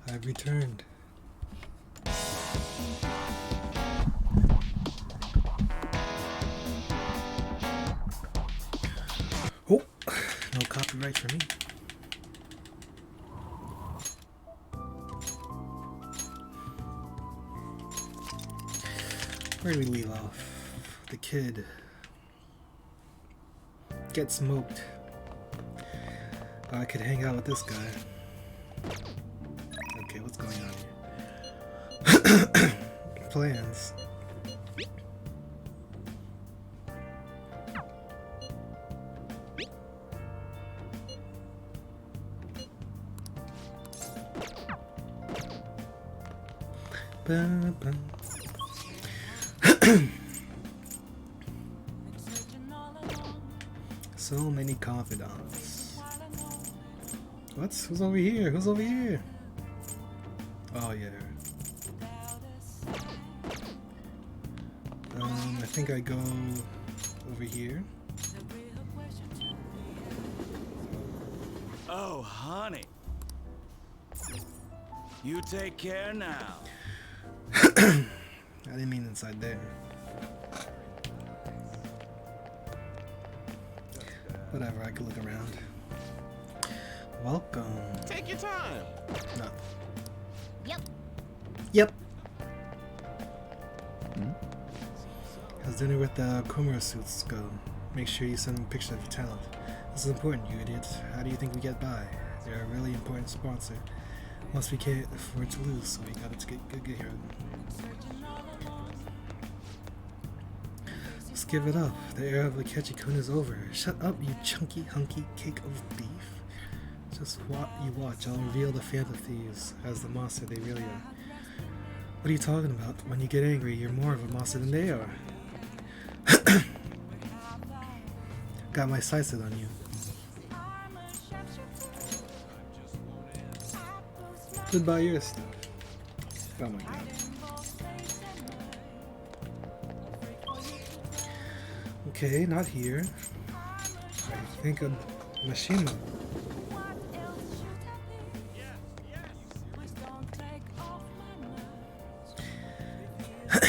I've returned. Oh, no copyright for me. Where did we leave off? The kid gets smoked. I could hang out with this guy. Okay, what's going on here? Plans. Bum, bum. So many confidants. What? Who's over here? Who's over here? Oh yeah. I think I go over here. Oh, honey. You take care now. I didn't mean inside there. Whatever, I could look around. Welcome. Take your time. No. Yep. Yep. How's dinner with the Komura suits go? Make sure you send me pictures of your talent. This is important, you idiots. How do you think we get by? They're a really important sponsor. Once we can't afford to lose, so we gotta get here. Let's give it up. The era of Akechi-kun is over. Shut up, you chunky, hunky cake of beef. Just what you watch. I'll reveal the Phantom Thieves as the monster they really are. What are you talking about? When you get angry, you're more of a monster than they are. Got my sights set on you. Goodbye your stuff. Oh my god. Okay, not here. I think of Mashima.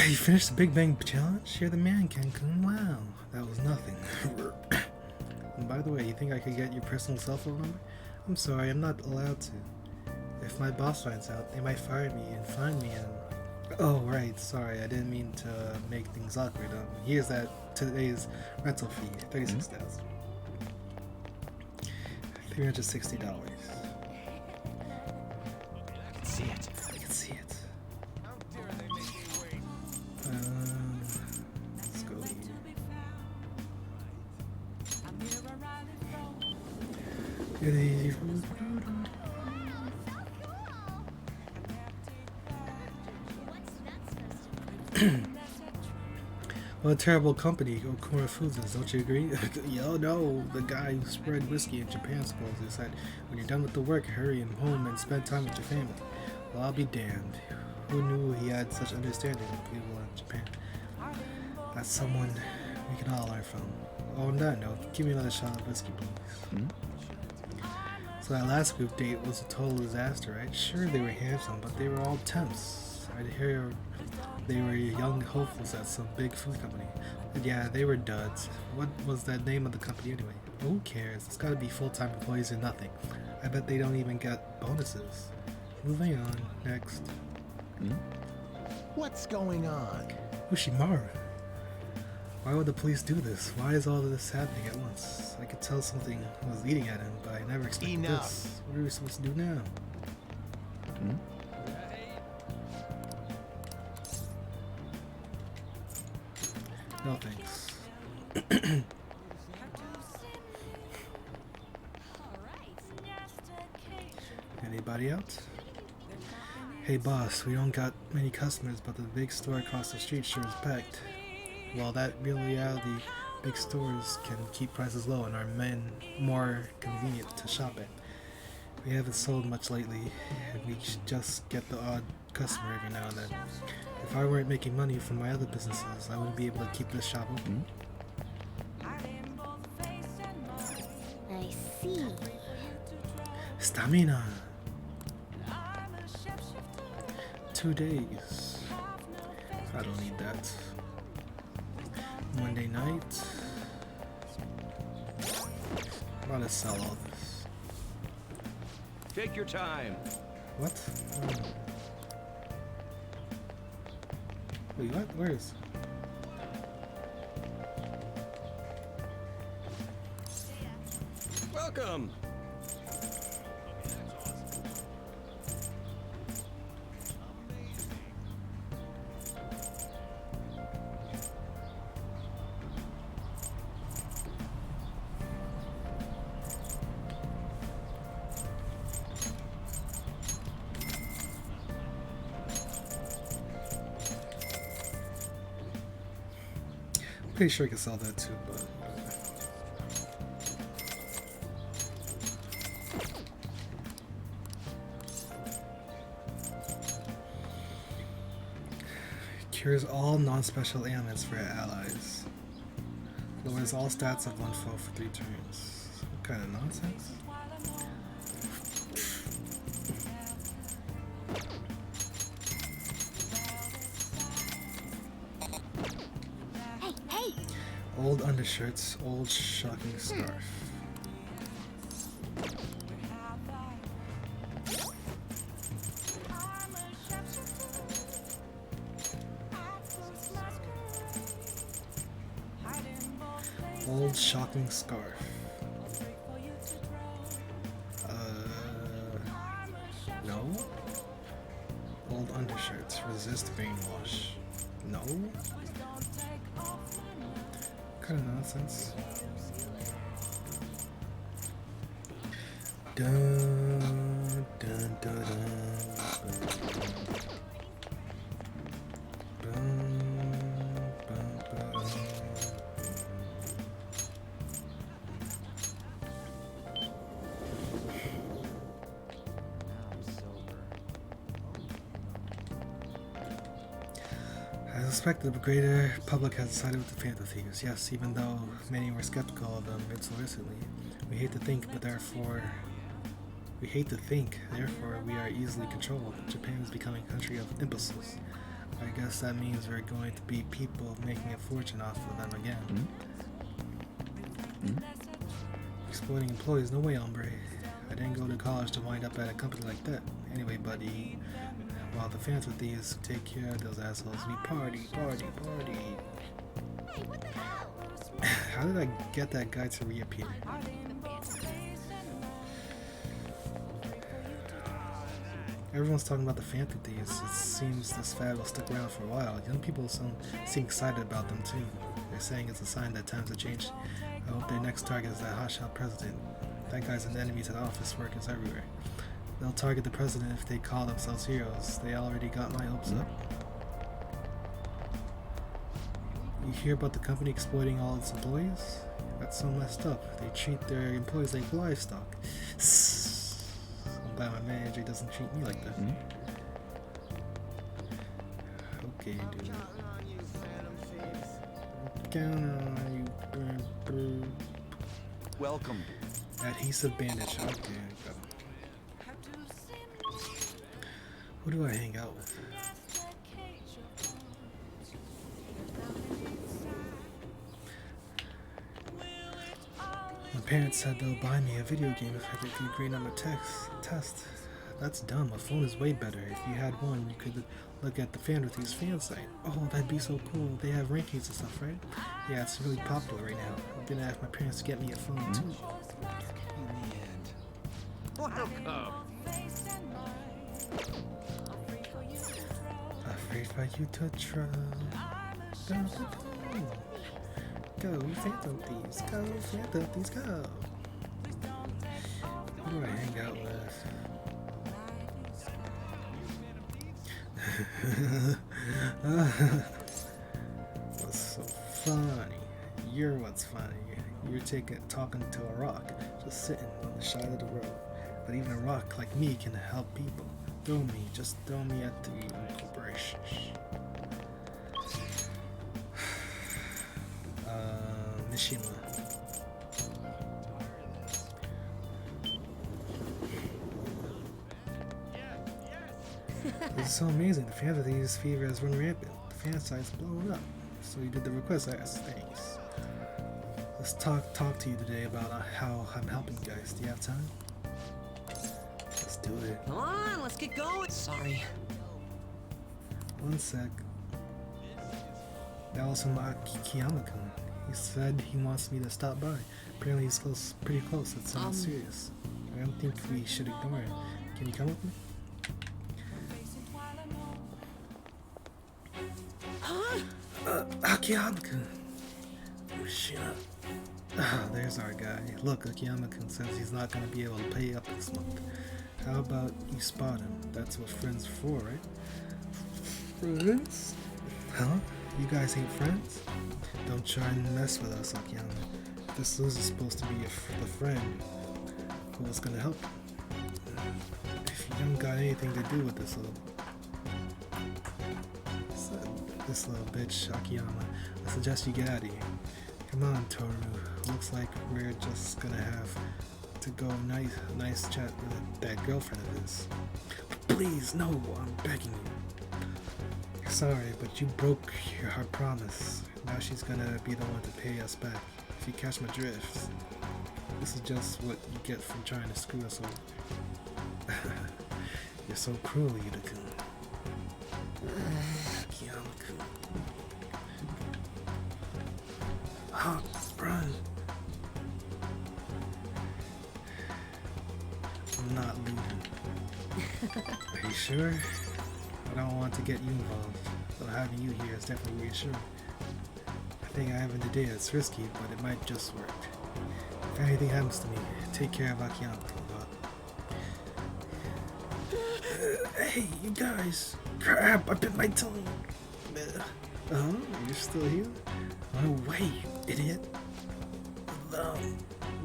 You finished the Big Bang Challenge? You're the man, Cancun. Wow, that was nothing. And by the way, you think I could get your personal cell phone number? I'm sorry, I'm not allowed to. If my boss finds out, they might fire me and fine me and... Oh, right, sorry, I didn't mean to make things awkward. Here's today's rental fee, $36,000. $360. I can see it. I can see it. Let's go here. What a terrible company Okura Foods is, don't you agree? Yo, no, the guy who spread whiskey in Japan supposedly said, when you're done with the work, hurry home and spend time with your family. Well, I'll be damned. Who knew he had such understanding with people in Japan? That's someone we can all learn from. Oh, on that note, give me another shot of whiskey, please. So that last group date was a total disaster, right? Sure, they were handsome, but they were all temps. I'd hear they were young hopefuls at some big food company. But yeah, they were duds. What was that name of the company anyway? Who cares? It's gotta be full-time employees or nothing. I bet they don't even get bonuses. Moving on. Next. What's going on? Ushimaru. Why would the police do this? Why is all of this happening at once? I could tell something was eating at him, but I never expected this. What are we supposed to do now? No thanks. Anybody else? Hey boss, we don't got many customers, but the big store across the street sure is packed. Well, that real reality, big stores can keep prices low and are more convenient to shop at. We haven't sold much lately, and we just get the odd customer every now and then. If I weren't making money from my other businesses, I wouldn't be able to keep this shop open. I see. Stamina! 2 days. I don't need that. Monday night. I'm about to sell all this. Take your time. What? Wait, what? Where is? Welcome. Pretty sure I can sell that too, but cures all non-special ailments for allies. Lowers all stats of one foe for 3 turns. What kind of nonsense? Old undershirts, old shocking scarf. Old shocking scarf. No. Old undershirts, resist brainwash. No. Kind of nonsense. Dun, dun, dun, I suspect the greater public has sided with the Phantom Thieves. Yes, even though many were skeptical of them until recently. We hate to think, therefore we are easily controlled. Japan is becoming a country of imbeciles. I guess that means we're going to be people making a fortune off of them again. Exploiting employees? No way, hombre. I didn't go to college to wind up at a company like that. Anyway, buddy, while the Phantom Thieves take care of those assholes, we party. Hey, what the hell? How did I get that guy to reappear? Everyone's talking about the Phantom Thieves. It seems this fad will stick around for a while. Young people seem excited about them too. They're saying it's a sign that times have changed. I hope their next target is that hotshot president. That guy's an enemy to the office workers everywhere. They'll target the president if they call themselves heroes. They already got my hopes up. You hear about the company exploiting all its employees? That's so messed up. They treat their employees like livestock. I'm glad my manager doesn't treat me like that. Okay, dude. Counter on you. Welcome. Adhesive bandage. Okay, go. Who do I hang out with? My parents said they'll buy me a video game if I get the grade on the test. That's dumb. A phone is way better. If you had one, you could look at the Phantom Thieves fan site. Oh, that'd be so cool. They have rankings and stuff, right? Yeah, it's really popular right now. I'm gonna ask my parents to get me a phone too. Welcome. Afraid for you to try. Go, Phantom Thieves, go, Phantom Thieves, go. Who do I hang out with? What's so funny? You're what's funny. You're talking to a rock, just sitting on the side of the road. But even a rock like me can help people. Just throw me at the corporation. Mishima. This is so amazing. The fan disease fever has run rampant. The fan site's blown up. So you did the request I asked. Thanks. Let's talk to you today about how I'm helping you guys. Do you have time? Let's do it. Come on, let's get going. Sorry. One sec. That was from Akiyama-kun. He said he wants me to stop by. Apparently he's pretty close. It sounds serious. I don't think we should ignore it. Can you come with me? Akiyama-kun. Oh, shit. Ah, there's our guy. Look, Akiyama-kun says he's not gonna be able to pay up this month. How about you spot him? That's what friends are for, right? Friends? Huh? You guys ain't friends? Don't try and mess with us, Akiyama. This loser's supposed to be the friend who was gonna help you. If you don't got anything to do with this little bitch, Akiyama, I suggest you get out of here. Come on, Toru. Looks like we're just gonna have to go nice chat with that girlfriend of his. Please, no, I'm begging you. Sorry, but you broke her promise. Now she's gonna be the one to pay us back. If you catch my drift. This is just what you get from trying to screw us over. You're so cruel, Yuta-kun. Akiyama-kun. Ah, run. I'm not leaving. Are you sure? I don't want to get you involved, so having you here is definitely reassuring. I think I have an idea. It's risky, but it might just work. If anything happens to me, take care of Akiyama. Hey, you guys! Crap! I bit my tongue. You're still here? No way, idiot!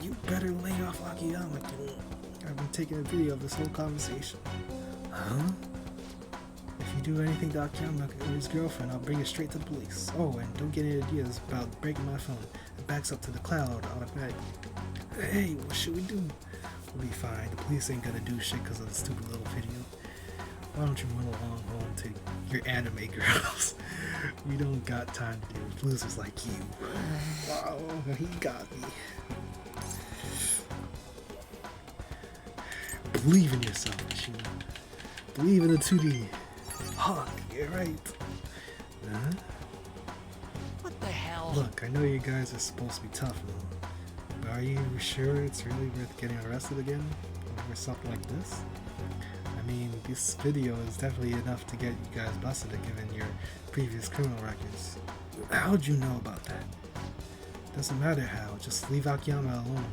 You better lay off Akiyama. I've been taking a video of this whole conversation. Huh? If you do anything to Akiyama or his girlfriend, I'll bring it straight to the police. Oh, and don't get any ideas about breaking my phone. It backs up to the cloud automatically. Hey, what should we do? We'll be fine. The police ain't gonna do shit because of the stupid little video. Why don't you run along home to your anime girls? We don't got time to deal with losers like you. Wow, he got me. Believe in yourself, Mishima. Believe in the 2D. Hawk, you're right. Huh? What the hell? Look, I know you guys are supposed to be tough and all, but are you sure it's really worth getting arrested again over something like this? I mean, this video is definitely enough to get you guys busted given your previous criminal records. How'd you know about that? Doesn't matter how, just leave Akiyama alone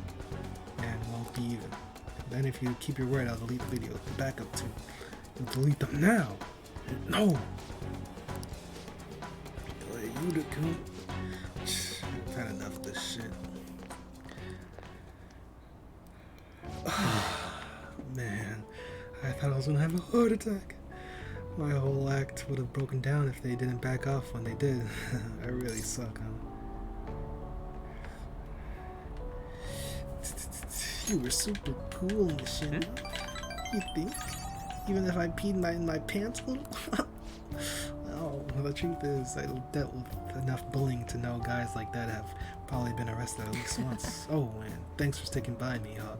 and won't be even. Then if you keep your word, I'll delete the video. The backup too. You'll delete them now! No! Yuta-kun. I've had enough of this shit. Man, I thought I was gonna have a heart attack. My whole act would have broken down if they didn't back off when they did. I really suck, huh? You were super cool, Mishima. You think? Even if I peed in my pants a little? Oh, well, the truth is, I dealt with enough bullying to know guys like that have probably been arrested at least once. Oh, and thanks for sticking by me, Hawk.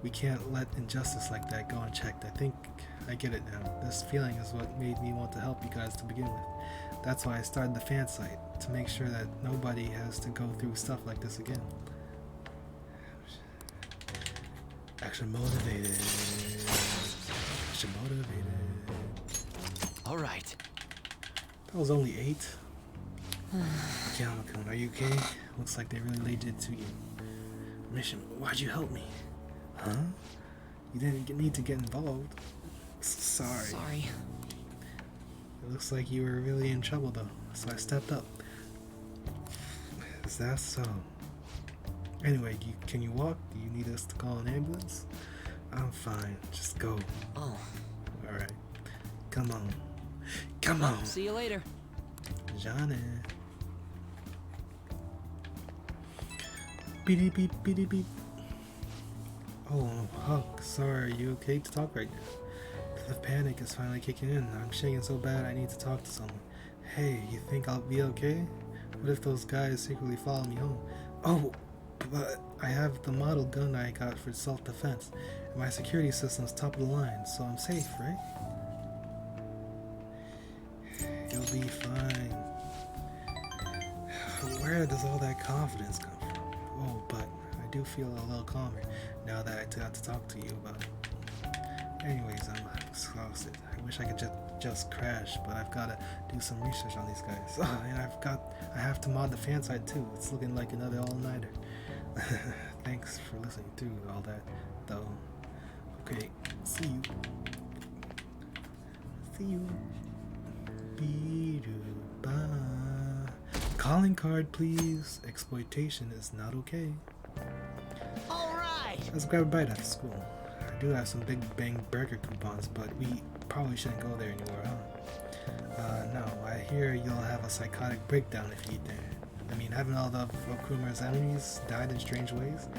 We can't let injustice like that go unchecked. I think I get it now. This feeling is what made me want to help you guys to begin with. That's why I started the fan site, to make sure that nobody has to go through stuff like this again. Action motivated. Action motivated. All right. That was only 8. Akiyama-kun, are you okay? Looks like they really laid it to you. Mission, why'd you help me? Huh? You didn't need to get involved. Sorry. Sorry. It looks like you were really in trouble though, so I stepped up. Is that so? Anyway, can you walk? Do you need us to call an ambulance? I'm fine. Just go. Oh. Alright. Come on. Come on. See you later. Johnny. Beep beep beep beep. Oh, Huck, sorry, are you okay to talk right now? The panic is finally kicking in. I'm shaking so bad I need to talk to someone. Hey, you think I'll be okay? What if those guys secretly follow me home? Oh, but I have the model gun I got for self-defense. And my security system's top of the line, so I'm safe, right? You'll be fine. Where does all that confidence come from? Oh, but I do feel a little calmer now that I got to talk to you about it. Anyways, I'm exhausted. I wish I could just crash, but I've got to do some research on these guys. And I have to mod the fan site too. It's looking like another all-nighter. Thanks for listening through all that, though. Okay, see you. See you. Be-do-ba. Calling card, please. Exploitation is not okay. All right. Let's grab a bite after school. I do have some Big Bang Burger coupons, but we probably shouldn't go there anymore, huh? No, I hear you'll have a psychotic breakdown if you eat there. I mean, haven't all of Okuma's enemies died in strange ways?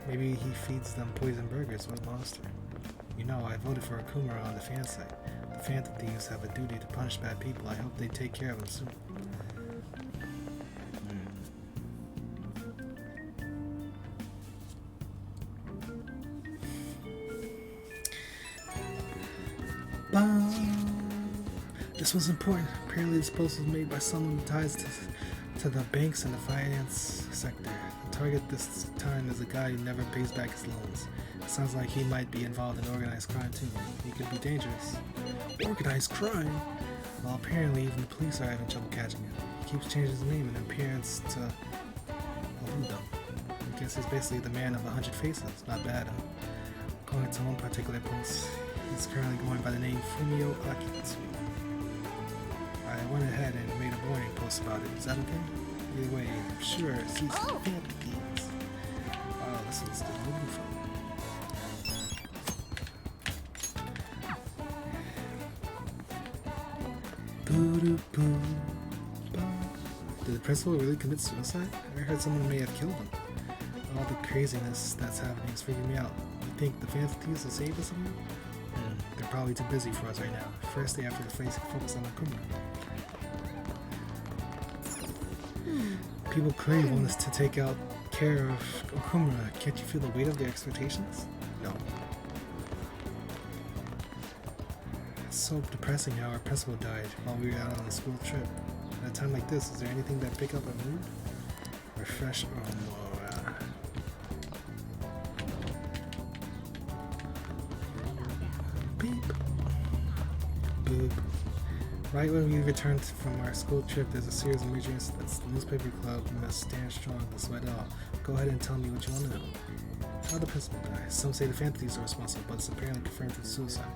Maybe he feeds them poison burgers with monster. You know, I voted for Okuma on the fan site. The Phantom Thieves have a duty to punish bad people. I hope they take care of them soon. This was important. Apparently this post was made by someone with ties to the banks and the finance sector. The target this time is a guy who never pays back his loans. It sounds like he might be involved in organized crime too. He could be dangerous. Organized crime? Well, apparently even the police are having trouble catching him. He keeps changing his name and appearance to Oludo. I guess he's basically the man of 100 faces. Not bad, huh? According to one particular post, he's currently going by the name Fumio Akitsu. I went ahead and made a warning post about it. Is that okay? Either way, I'm sure it's these Phantom Thieves. Oh, this is the movie from. Did the principal really commit suicide? I heard someone may have killed him. All the craziness that's happening is freaking me out. You think the Phantom Thieves will save us somehow? They're probably too busy for us right now. First, they have to focus on Okuma. People clearly want us to take out care of Okuma. Can't you feel the weight of their expectations? No. It's so depressing how our principal died while we were out on a school trip. At a time like this, is there anything that pick up our mood? Refresh our morale. Beep. Boop. Right when we returned from our school trip, there's a series of major incidents. The newspaper club must stand strong to sweat it off. Go ahead and tell me what you want to know. How did the principal die? Some say the Phantom Thieves are responsible, but it's apparently confirmed through suicide.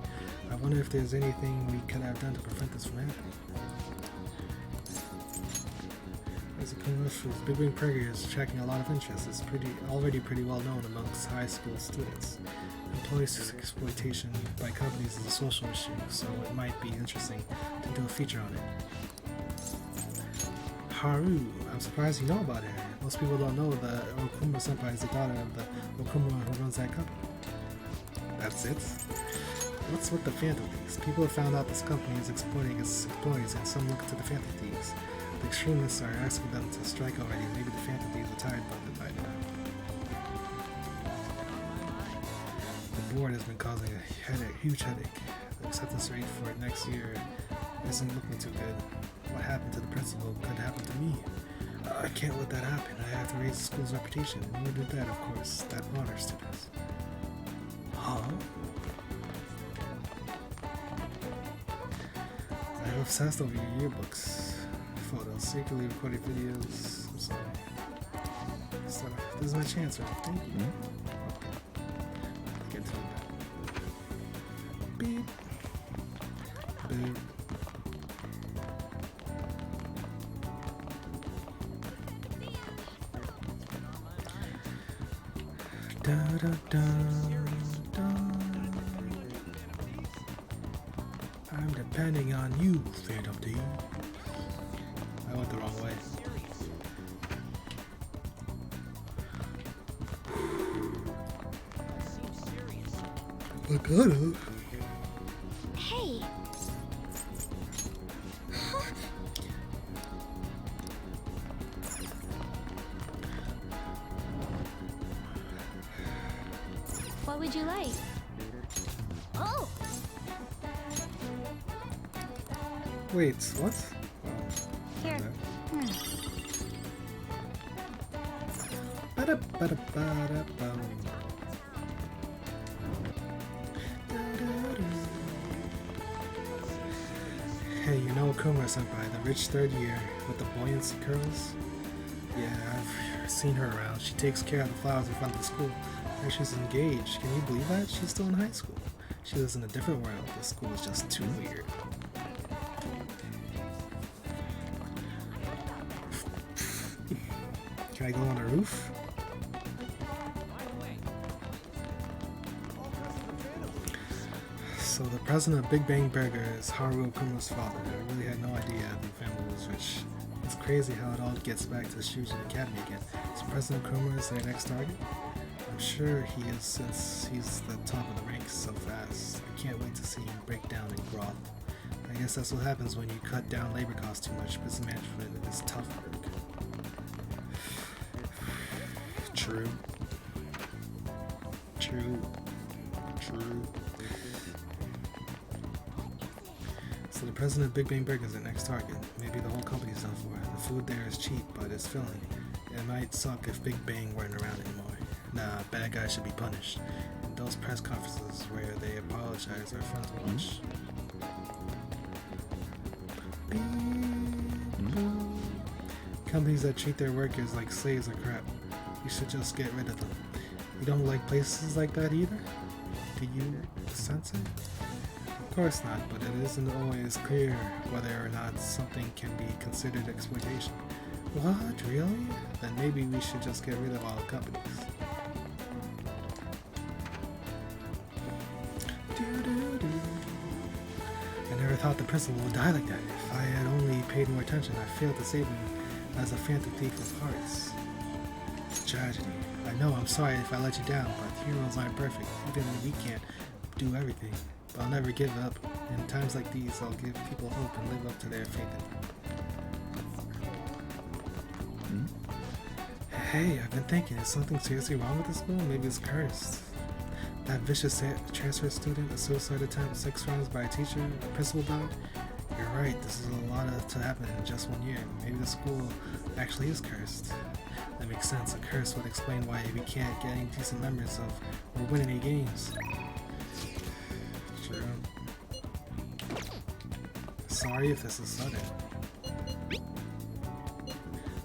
I wonder if there's anything we could have done to prevent this from happening. As a commercial, Big Bang Burger is attracting a lot of interest. It's already pretty well known amongst high school students. Employee exploitation by companies is a social issue, so it might be interesting to do a feature on it. Haru, I'm surprised you know about it. Most people don't know that Okuma Senpai is the daughter of the Okuma who runs that company. That's it? What's with the Phantom Thieves? People have found out this company is exploiting its employees, and some look to the Phantom Thieves. The extremists are asking them to strike already. Maybe the Phantom Thieves are tired about it by now. The board has been causing a huge headache. The acceptance rate for next year isn't looking too good. What happened to the principal could happen to me. I can't let that happen. I have to raise the school's reputation. And when we do that, of course, that honors students. Huh? I'm obsessed over your yearbooks. Photos, secretly recorded videos. I'm sorry. This is my chance, right? Thank you. Okay. Get to it. Beep. Beep. Da da da da. I'm depending on you, Phantom Thief. I went the wrong way. I gotta. What would you like? Oh, Wait, what? Here. Ba-da-ba-da-ba-da-bum. Hey, you know Kuma Senpai, the rich third year with the buoyancy curls? Yeah, I've seen her around. She takes care of the flowers in front of the school. And she's engaged. Can you believe that? She's still in high school. She lives in a different world. The school is just too weird. Can I go on the roof? So the president of Big Bang Burger is Haru Okuma's father. I really had no idea the family was rich. It's crazy how it all gets back to the Shujin Academy again. So President Okuma is their next target? I'm sure he is, since he's the top of the ranks so fast. I can't wait to see him break down and grovel. I guess that's what happens when you cut down labor costs too much. Business management is tough work. True. True. True. So the president of Big Bang Burger is the next target. Maybe the whole company's done for. The food there is cheap, but it's filling. It might suck if Big Bang weren't around anymore. Nah, bad guys should be punished. And those press conferences where they apologize are fun to watch. Companies that treat their workers like slaves are crap. You should just get rid of them. You don't like places like that either? Do you sense it? Of course not, but it isn't always clear whether or not something can be considered exploitation. What? Really? Then maybe we should just get rid of all the companies. I never thought the principal would die like that. If I had only paid more attention, I failed to save him as a phantom thief of hearts. It's a tragedy. I know, I'm sorry if I let you down, but heroes aren't perfect, even when we can't do everything. But I'll never give up. In times like these, I'll give people hope and live up to their faith in me. Hey, I've been thinking, is something seriously wrong with this school? Maybe it's cursed. That vicious transfer student, a suicide attempt, 6 rounds by a teacher, a principal died. You're right, this is a lot to happen in just 1 year. Maybe the school actually is cursed. That makes sense. A curse would explain why we can't get any decent memories of or win any games. True. Sorry if this is sudden.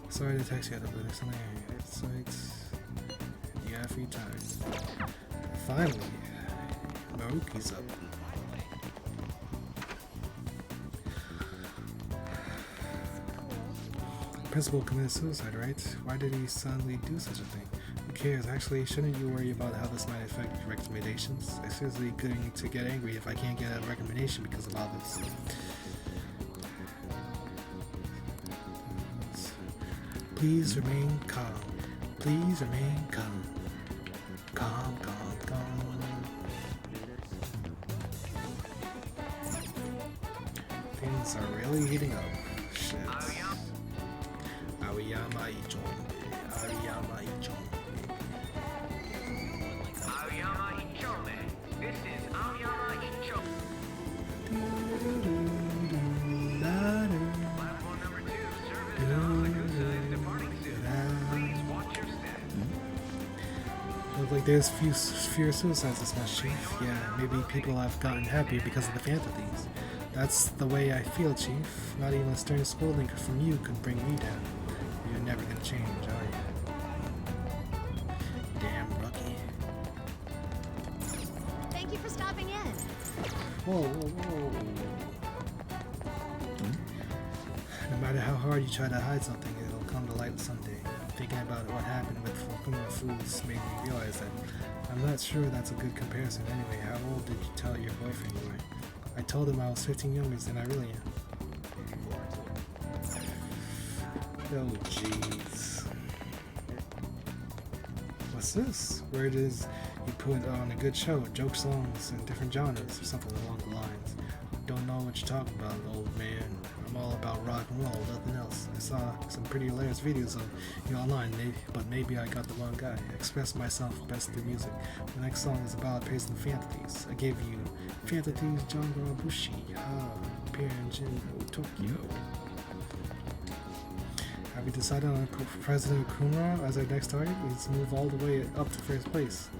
Sorry to text you out of this sites. You have free time. Finally, Maruki's up. Principal committed suicide, right? Why did he suddenly do such a thing? Who cares? Actually, shouldn't you worry about how this might affect recommendations? It's seriously going to get angry if I can't get a recommendation because of all this. Please remain calm. Please remain calm. Calm, calm, calm. Things are really heating up. Shit. Aoyama Ichombe. Aoyama Ichombe. Aoyama Ichome. This is Aoyama Ichome. Platform number 2, service on. The Gusa is departing soon. Please watch your step. Looks like there's fewer suicides this much, Chief. Yeah, maybe people have gotten happier because of the Phantom Thieves. That's the way I feel, Chief. Not even a stern scolding from you could bring me down. You're never gonna change, are you? Damn rookie. thank you for stopping in. Whoa, whoa, whoa. No matter how hard you try to hide something, it'll come to light someday. Thinking about what happened with Fukuma Foods made me realize that I'm not sure that's a good comparison anyway. How old did you tell your boyfriend you were? I told him I was 15 younger than I really am. Oh jeez. What's this? Word is you put on a good show, joke songs in different genres or something along the lines. don't know what you're talking about, old man. I'm all about rock and roll, nothing else. I saw some pretty hilarious videos of you online, but maybe I got the wrong guy. I expressed myself best through music. The next song is about Praising Fantasies. I gave you Fantasies Jungle Bushi, Piranjin Tokyo. Have we decided on President Kumara as our next target? Let's move all the way up to first place.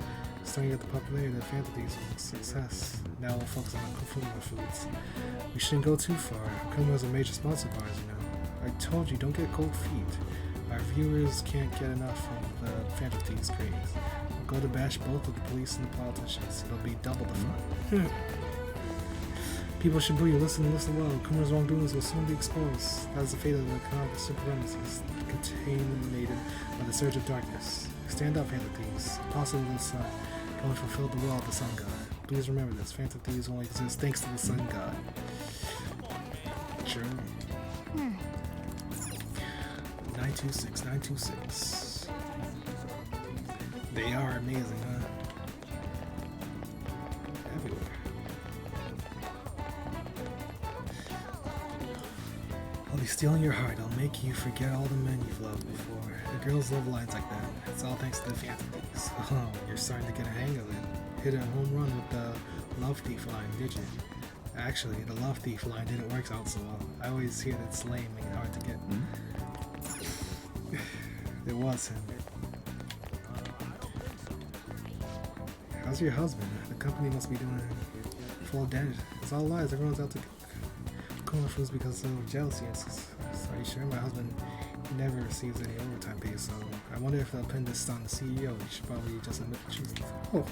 Starting at the popularity of Fantasies with success. Now we'll focus on Kumara foods. We shouldn't go too far. Kumara is a major sponsor of ours, you know. I told you, don't get cold feet. Our viewers can't get enough of the Fantasies craze. We'll go to bash both of the police and the politicians. It'll be double the fun. People should boo you. Listen well. Kumara's wrongdoings will soon be exposed. That is the fate of the economic supremacists contaminated by the surge of darkness. Stand up, Fantasies. Possibly the sun. Go and fulfill the will of the sun god. Please remember this. Fantasies only exist thanks to the sun god. Sure. 926, 926. They are amazing, huh? Everywhere. I'll be stealing your heart. I'll make you forget all the men you've loved before. The girls love lines like that. It's all thanks to the Fantasies. Oh, you're starting to get a hang of it. Hit a home run with the Love Thief line, did you? Actually, the Love Thief line didn't work out so well. I always hear that it's lame and hard to get. It was him. How's your husband? The company must be doing full damage. It's all lies. Everyone's out to Kumara Foods because of jealousy. Are you sure? My husband never receives any overtime pay, so I wonder if they'll pin this on the CEO. You should probably just admit the truth. Oh.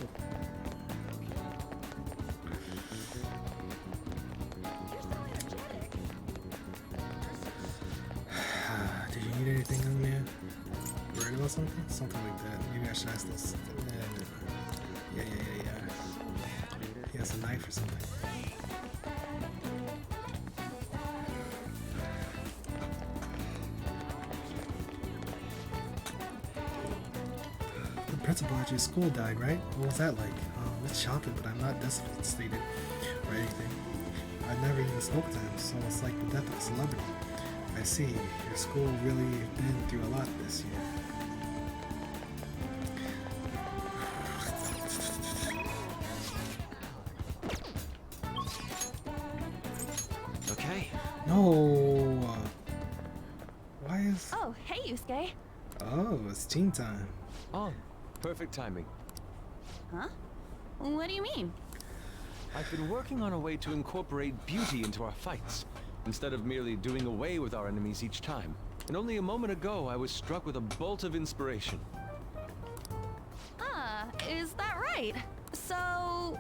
Did you need anything, young man? Worried about something? Something like that. Maybe I should ask this. Yeah. He has a knife or something. The principal at your school died, right? What was that like? It's shocking, but I'm not devastated or anything. I've never even spoken to him, so it's like the death of a celebrity. I see. Your school really been through a lot this year. Okay. No. Why is? Oh, hey, Yusuke. Oh, it's team time. On. Perfect timing. Huh? What do you mean? I've been working on a way to incorporate beauty into our fights, instead of merely doing away with our enemies each time. And only a moment ago, I was struck with a bolt of inspiration. Ah, is that right? So,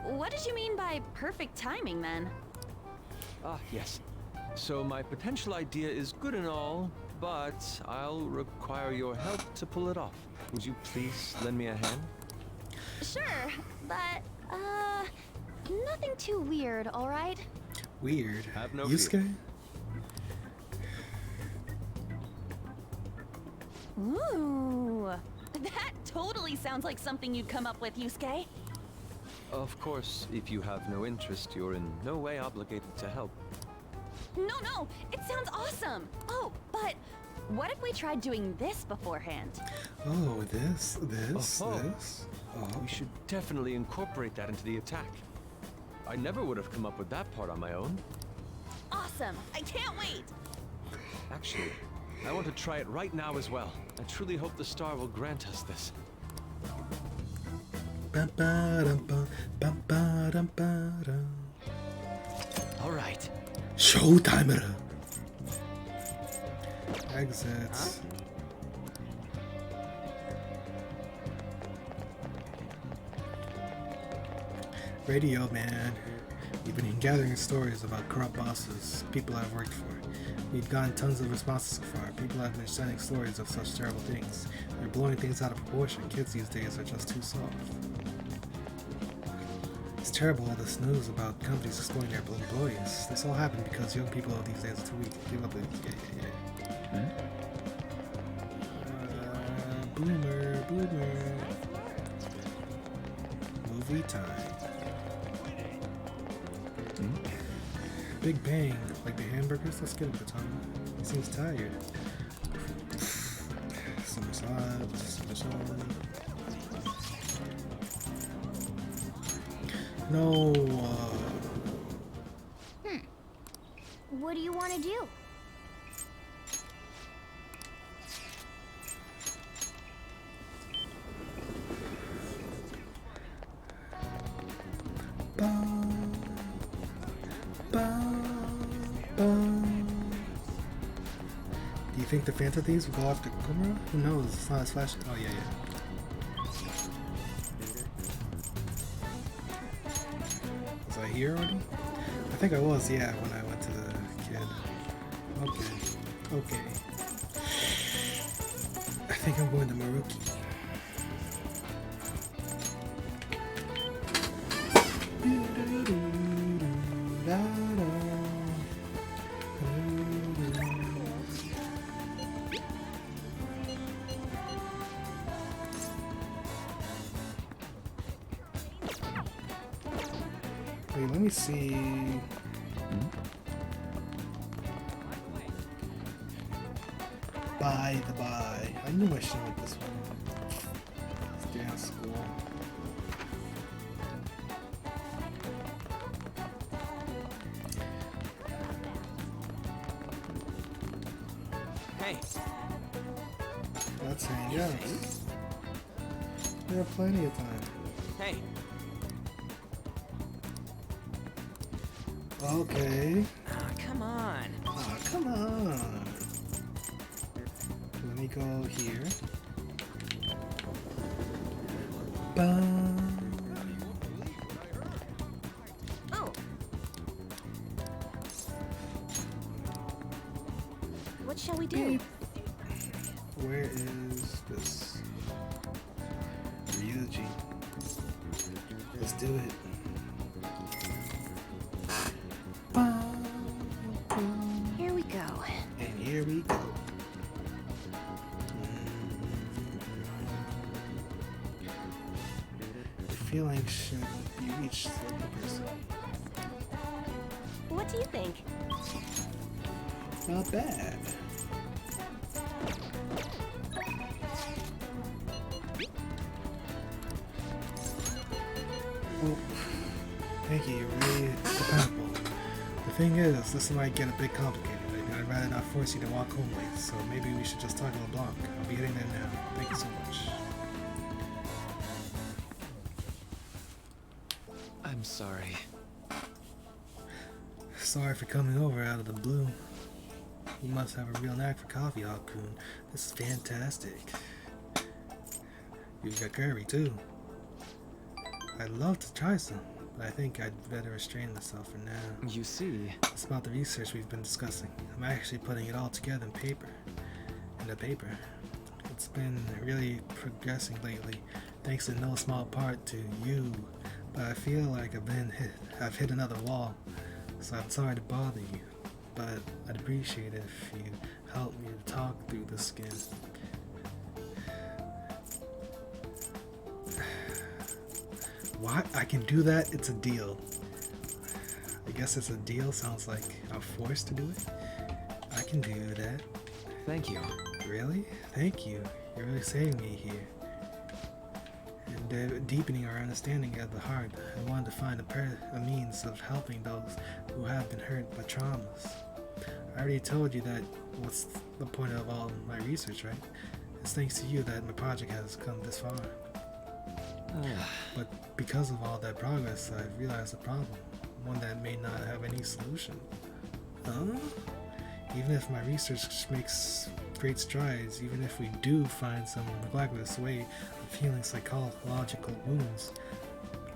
what did you mean by perfect timing, then? Ah, yes. So my potential idea is good and all, but I'll require your help to pull it off. Would you please lend me a hand? Sure, but, nothing too weird, alright? Weird. Have no Yusuke? fear. Ooh, that totally sounds like something you'd come up with, Yusuke. Of course, if you have no interest, you're in no way obligated to help. No, it sounds awesome. Oh, but what if we tried doing this beforehand? Oh, this. Oh. Oh. We should definitely incorporate that into the attack. I never would have come up with that part on my own. Awesome, I can't wait. Actually, I want to try it right now as well. I truly hope the star will grant us this. All right. Showtime! Exits. Radio man. We've been gathering stories about corrupt bosses, people I've worked for. We've gotten tons of responses so far. People have been sending stories of such terrible things. They're blowing things out of proportion. Kids these days are just too soft. It's terrible, all this news about companies exploiting their employees. This all happened because young people these days are too weak to give up. Boomer. Movie time. Big Bang, like the hamburgers. Let's get him, Katana. He seems tired. Somersault, somersault. No. What do you want to do? Do you think the Phantom Thieves will go after Kumara? Who knows? It's not as flashy. Oh, yeah, yeah. Was I here already? I think I was, yeah, when I went to the kid. Okay. Okay. I think I'm going to Maruki. Wait, let me see. By the by, I knew I should make this one. It's dance school. Hey, Let's hang out. We have plenty of time. hey. Okay. Come on. Ah, come on. Let me go here. Bum. Oh. What shall we do? Where is this? Ryuji. Let's do it. Here we go. And here we go. The feeling should be reached through the person. What do you think? Not bad. Well, thank you. You're really dependable. The thing is, this might get a bit complicated. I'd rather not force you to walk home late, so maybe we should just talk to LeBlanc. I'll be heading there now. Thank you so much. I'm sorry. Sorry for coming over out of the blue. You must have a real knack for coffee, Hawk-kun. This is fantastic. You've got curry, too. I'd love to try some, but I think I'd better restrain myself for now. You see, It's about the research we've been discussing. I'm actually putting it all together in paper. It's been really progressing lately, thanks in no small part to you. But I feel like I've hit another wall, so I'm sorry to bother you. But I'd appreciate it if you help me to talk through the skin. What? I can do that? It's a deal. I guess it's a deal. Sounds like I'm forced to do it. I can do that. thank you. Really? Thank you. You're really saving me here. And deepening our understanding of the heart, I wanted to find a means of helping those who have been hurt by traumas. I already told you that what's the point of all my research, right? It's thanks to you that my project has come this far. But because of all that progress, I've realized a problem, one that may not have any solution. Huh? Even if my research makes great strides, even if we do find some miraculous way of healing psychological wounds,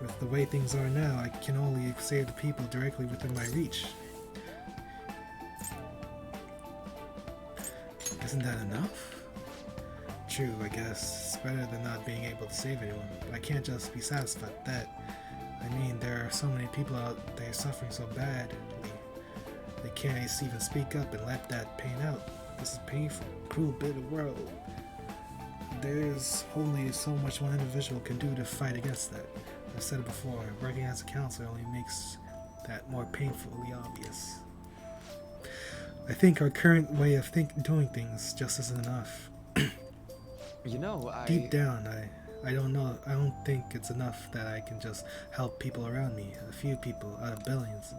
with the way things are now, I can only save the people directly within my reach. Isn't that enough? True, I guess. It's better than not being able to save anyone, but I can't just be satisfied with that. I mean, there are so many people out there suffering so badly. They can't even speak up and let that pain out. This is painful, cruel, bitter world. There's only so much one individual can do to fight against that. I've said it before, working as a counselor only makes that more painfully obvious. I think our current way of doing things just isn't enough. You know, Deep down, I don't know. I don't think it's enough that I can just help people around me, a few people out of billions.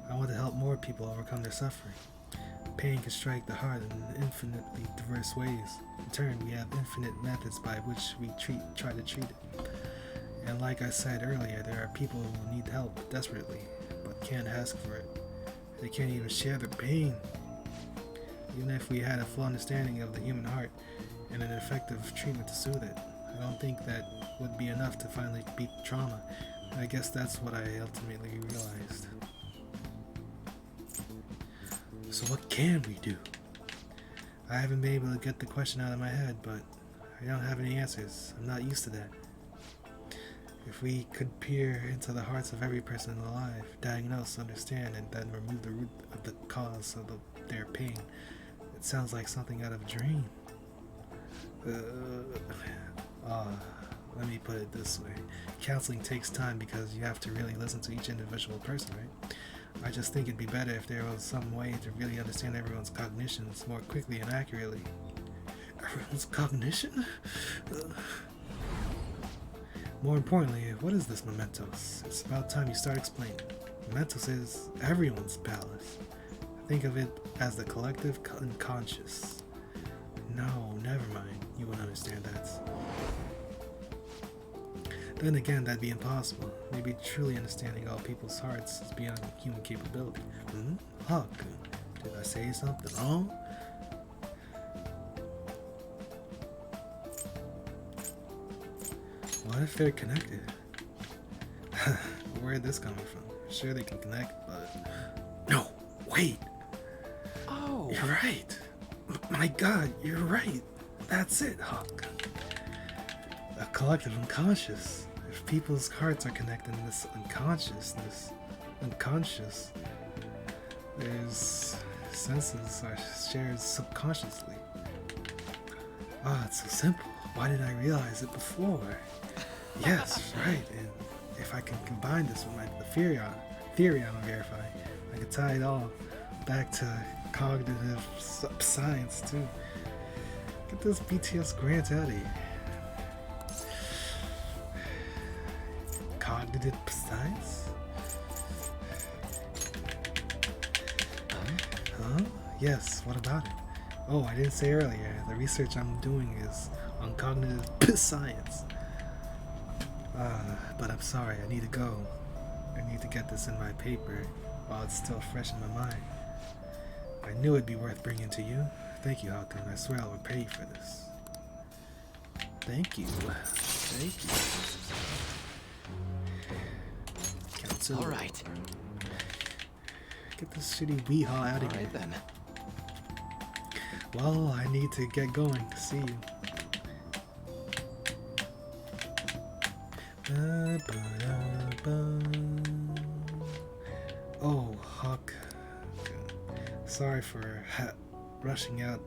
I want to help more people overcome their suffering. Pain can strike the heart in infinitely diverse ways. In turn, we have infinite methods by which we try to treat it. And like I said earlier, there are people who need help desperately, but can't ask for it. They can't even share their pain. Even if we had a full understanding of the human heart and an effective treatment to soothe it, I don't think that would be enough to finally beat trauma. I guess that's what I ultimately realized. So what can we do? I haven't been able to get the question out of my head, but I don't have any answers. I'm not used to that. If we could peer into the hearts of every person alive, diagnose, understand, and then remove the root of the cause of their pain, it sounds like something out of a dream. Let me put it this way. Counseling takes time because you have to really listen to each individual person, right? I just think it'd be better if there was some way to really understand everyone's cognitions more quickly and accurately. Everyone's cognition? More importantly, what is this Mementos? It's about time you start explaining. Mementos is everyone's palace. Think of it as the collective unconscious. No, never mind. You won't understand that. Then again, that'd be impossible. Maybe truly understanding all people's hearts is beyond human capability. Huck, did I say something wrong? What if they're connected? Where'd this coming from? Sure they can connect, but... No! Wait! Oh! You're right! My god, you're right! That's it, Huck! A collective unconscious. If people's hearts are connected in this unconscious, there's senses are shared subconsciously. It's so simple. Why didn't I realize it before? Yes, right. And if I can combine this with the theory I'm verifying, I can tie it all back to cognitive science too. Get this BTS grant out of here. Cognitive science? Huh? Yes, what about it? Oh, I didn't say earlier. The research I'm doing is on cognitive science. But I'm sorry, I need to go. I need to get this in my paper while it's still fresh in my mind. I knew it'd be worth bringing to you. Thank you, Hakan. I swear I will pay you for this. Thank you. Thank you. Council. All right. Get this shitty weehawk out of All here. right then. Well, I need to get going. See you. Oh, Huck. Sorry for rushing out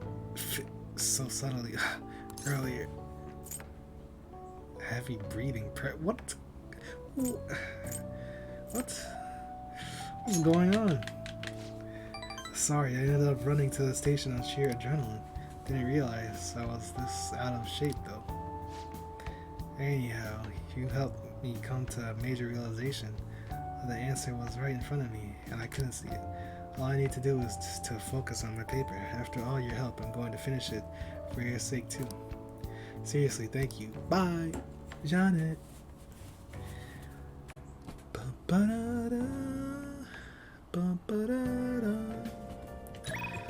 so subtly earlier. Heavy breathing. What? What's going on? Sorry, I ended up running to the station on sheer adrenaline. Didn't realize I was this out of shape though. Anyhow, you helped me come to a major realization. The answer was right in front of me, and I couldn't see it. All I need to do is just to focus on my paper. After all your help, I'm going to finish it for your sake too. Seriously, thank you. Bye, Janet. Ba-ba-da-da, ba-ba-da.